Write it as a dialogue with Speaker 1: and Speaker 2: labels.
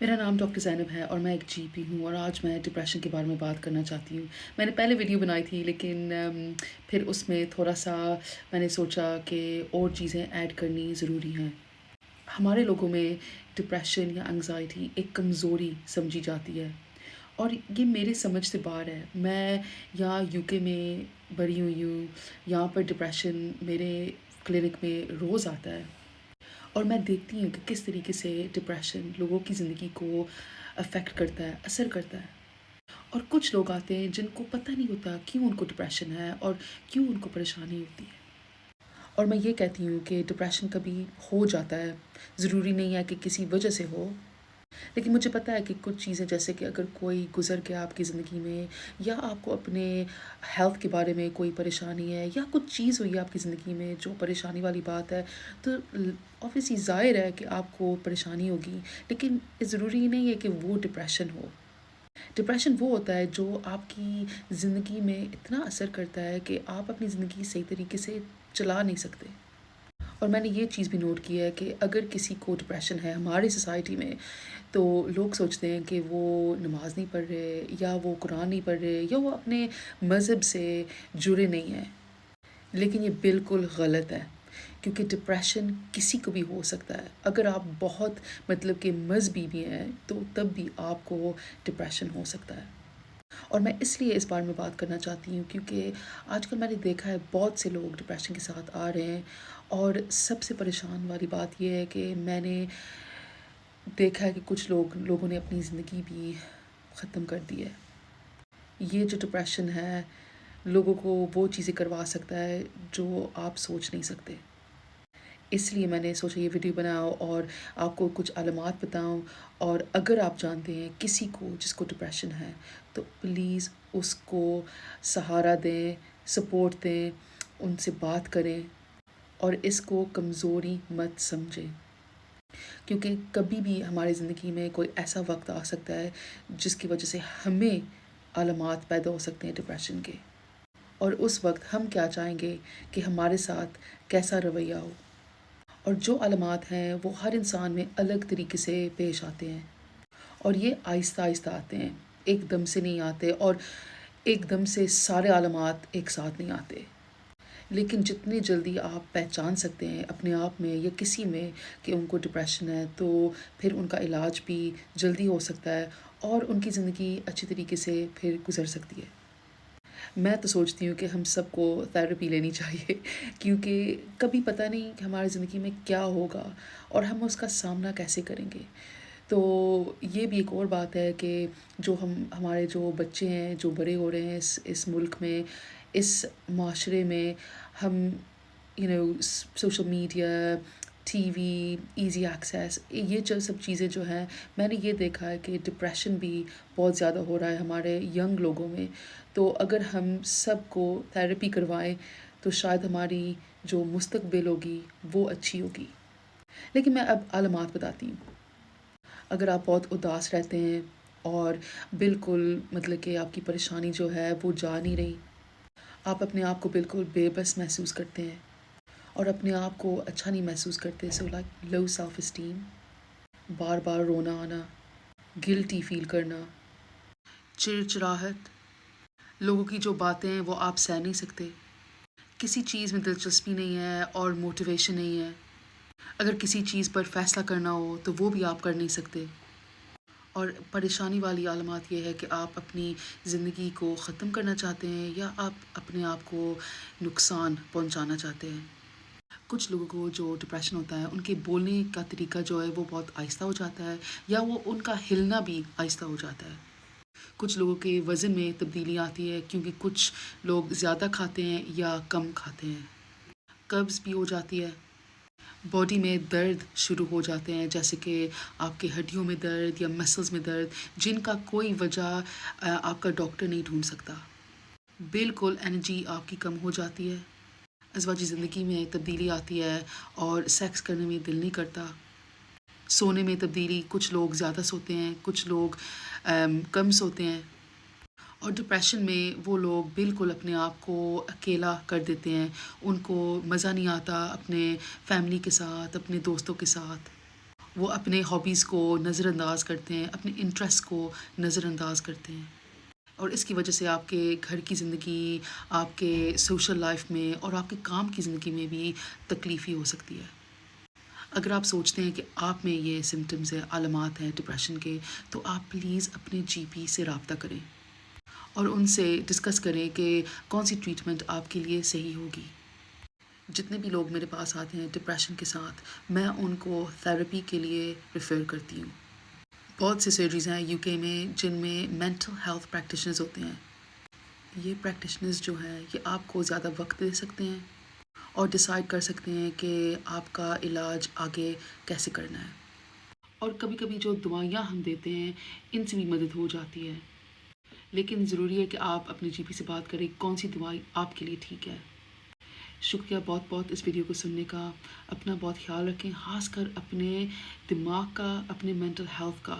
Speaker 1: मेरा नाम डॉक्टर ज़ैनब है और मैं एक जीपी हूँ और आज मैं डिप्रेशन के बारे में बात करना चाहती हूँ। मैंने पहले वीडियो बनाई थी लेकिन फिर उसमें थोड़ा-सा मैंने सोचा कि और चीज़ें ऐड करनी ज़रूरी हैं। हमारे लोगों में डिप्रेशन या एंग्ज़ायटी एक कमज़ोरी समझी जाती है और ये मेरे समझ से बाहर है। मैं यहाँ यूके में बड़ी हुई हूँ, यहाँ पर डिप्रेशन मेरे क्लिनिक में रोज़ आता है। और मैं देखती हूँ कि किस तरीके से डिप्रेशन लोगों की ज़िंदगी को अफ़ेक्ट करता है, असर करता है। और कुछ लोग आते हैं जिनको पता नहीं होता क्यों उनको डिप्रेशन है और क्यों उनको परेशानी होती है। और मैं ये कहती हूँ कि डिप्रेशन कभी हो जाता है, ज़रूरी नहीं है कि किसी वजह से हो। लेकिन मुझे पता है कि कुछ चीज़ें जैसे कि अगर कोई गुज़र गया आपकी ज़िंदगी में या आपको अपने हेल्थ के बारे में कोई परेशानी है या कुछ चीज़ हुई है आपकी ज़िंदगी में जो परेशानी वाली बात है, तो ऑब्वियसली ज़ाहिर है कि आपको परेशानी होगी। लेकिन ज़रूरी नहीं है कि वो डिप्रेशन हो। डिप्रेशन वो होता है जो आपकी ज़िंदगी में इतना असर करता है कि आप अपनी ज़िंदगी सही तरीके से चला नहीं सकते। और मैंने ये चीज़ भी नोट की है कि अगर किसी को डिप्रेशन है हमारी सोसाइटी में, तो लोग सोचते हैं कि वो नमाज़ नहीं पढ़ रहे या वो कुरान नहीं पढ़ रहे या वो अपने मज़हब से जुड़े नहीं हैं। लेकिन ये बिल्कुल गलत है, क्योंकि डिप्रेशन किसी को भी हो सकता है। अगर आप बहुत मतलब कि मज़हबी भी हैं, तो तब भी आपको डिप्रेशन हो सकता है। और मैं इसलिए इस बारे में बात करना चाहती हूँ क्योंकि आजकल मैंने देखा है बहुत से लोग डिप्रेशन के साथ आ रहे हैं और सबसे परेशान वाली बात ये है कि मैंने देखा है कि कुछ लोगों ने अपनी ज़िंदगी भी ख़त्म कर दी है। ये जो डिप्रेशन है, लोगों को वो चीज़ें करवा सकता है जो आप सोच नहीं सकते। इसलिए मैंने सोचा ये वीडियो बनाऊँ और आपको कुछ अलामात बताऊँ। और अगर आप जानते हैं किसी को जिसको डिप्रेशन है, तो प्लीज़ उसको सहारा दें, सपोर्ट दें, उनसे बात करें और इसको कमज़ोरी मत समझें। क्योंकि कभी भी हमारी ज़िंदगी में कोई ऐसा वक़्त आ सकता है जिसकी वजह से हमें अलामात पैदा हो सकते हैं डिप्रेशन के। और उस वक़्त हम क्या चाहेंगे कि हमारे साथ कैसा रवैया हो। और जो अलामात हैं वो हर इंसान में अलग तरीके से पेश आते हैं और ये आहिस्ता-आहिस्ता आते हैं, एकदम से नहीं आते और एकदम से सारे अलामात एक साथ नहीं आते। लेकिन जितनी जल्दी आप पहचान सकते हैं अपने आप में या किसी में कि उनको डिप्रेशन है, तो फिर उनका इलाज भी जल्दी हो सकता है और उनकी ज़िंदगी अच्छी तरीके से फिर गुज़र सकती है। मैं तो सोचती हूँ कि हम सबको थेरेपी लेनी चाहिए क्योंकि कभी पता नहीं कि हमारी ज़िंदगी में क्या होगा और हम उसका सामना कैसे करेंगे। तो ये भी एक और बात है कि जो हमारे जो बच्चे हैं, जो बड़े हो रहे हैं इस मुल्क में, इस माशरे में, हम social media, TV, easy access, ये जो सब चीज़ें जो हैं, मैंने ये देखा है कि डिप्रेशन भी बहुत ज़्यादा हो रहा है हमारे यंग लोगों में। तो अगर हम सबको थेरेपी करवाएँ, तो शायद हमारी जो मुस्तकबिल होगी, वो अच्छी होगी। लेकिन मैं अब अलामात बताती हूँ। अगर आप बहुत उदास रहते हैं और बिल्कुल मतलब कि आपकी परेशानी जो है वो जा नहीं रही, आप अपने आप को बिल्कुल बेबस महसूस करते हैं और अपने आप को अच्छा नहीं महसूस करते, so like low self esteem, बार-बार रोना आना, गिल्टी फ़ील करना, चिड़चिड़ाहट, लोगों की जो बातें हैं वो आप सह नहीं सकते, किसी चीज़ में दिलचस्पी नहीं है और मोटिवेशन नहीं है। अगर किसी चीज़ पर फ़ैसला करना हो तो वो भी आप कर नहीं सकते। और परेशानी वाली अलामत ये है कि आप अपनी ज़िंदगी को ख़त्म करना चाहते हैं या आप अपने आप को नुकसान पहुंचाना चाहते हैं। कुछ लोगों को जो डिप्रेशन होता है उनके बोलने का तरीका जो है वो बहुत आहिस्ता हो जाता है या वो उनका हिलना भी आहिस्ता हो जाता है। कुछ लोगों के वज़न में तब्दीली आती है क्योंकि कुछ लोग ज़्यादा खाते हैं या कम खाते हैं। कब्ज़ भी हो जाती है। बॉडी में दर्द शुरू हो जाते हैं, जैसे कि आपके हड्डियों में दर्द या मसल्स में दर्द, जिनका कोई वजह आपका डॉक्टर नहीं ढूंढ सकता। बिल्कुल एनर्जी आपकी कम हो जाती है, अज़वाजी ज़िंदगी में तब्दीली आती है और सेक्स करने में दिल नहीं करता। सोने में तब्दीली, कुछ लोग ज़्यादा सोते हैं, कुछ लोग कम सोते हैं। और डिप्रेशन में वो लोग बिल्कुल अपने आप को अकेला कर देते हैं, उनको मज़ा नहीं आता अपने फैमिली के साथ, अपने दोस्तों के साथ। وہ اپنے ہابیز کو نظر انداز کرتے ہیں، اپنے انٹرسٹ کو نظر انداز کرتے ہیں، اور اس کی وجہ سے آپ کے گھر کی زندگی، آپ کے سوشل لائف میں اور آپ کے کام کی زندگی میں بھی تکلیف ہی ہو سکتی ہے۔ اگر آپ سوچتے ہیں کہ آپ میں یہ سمٹمز ہیں، علامات ہیں ڈپریشن کے، تو آپ پلیز اپنے جی پی سے رابطہ کریں اور ان سے ڈسکس کریں کہ کون سی ٹریٹمنٹ آپ کے لیے صحیح ہوگی۔ جتنے بھی لوگ میرے پاس آتے ہیں ڈپریشن کے ساتھ، میں ان کو تھیراپی کے لیے ریفر کرتی ہوں۔ بہت سے سرجریز ہیں یو کے میں جن میں مینٹل ہیلتھ پریکٹیشنرز ہوتے ہیں۔ یہ پریکٹیشنرز جو ہیں یہ آپ کو زیادہ وقت دے سکتے ہیں اور ڈیسائیڈ کر سکتے ہیں کہ آپ کا علاج آگے کیسے کرنا ہے، اور کبھی کبھی جو دوائیاں ہم دیتے ہیں ان سے بھی مدد ہو جاتی ہے، لیکن ضروری ہے کہ آپ اپنے جی پی سے بات کریں کون سی دوائی آپ کے لیے ٹھیک ہے۔ شکریہ بہت بہت اس ویڈیو کو سننے کا۔ اپنا بہت خیال رکھیں، خاص کر اپنے دماغ کا، اپنے مینٹل ہیلتھ کا۔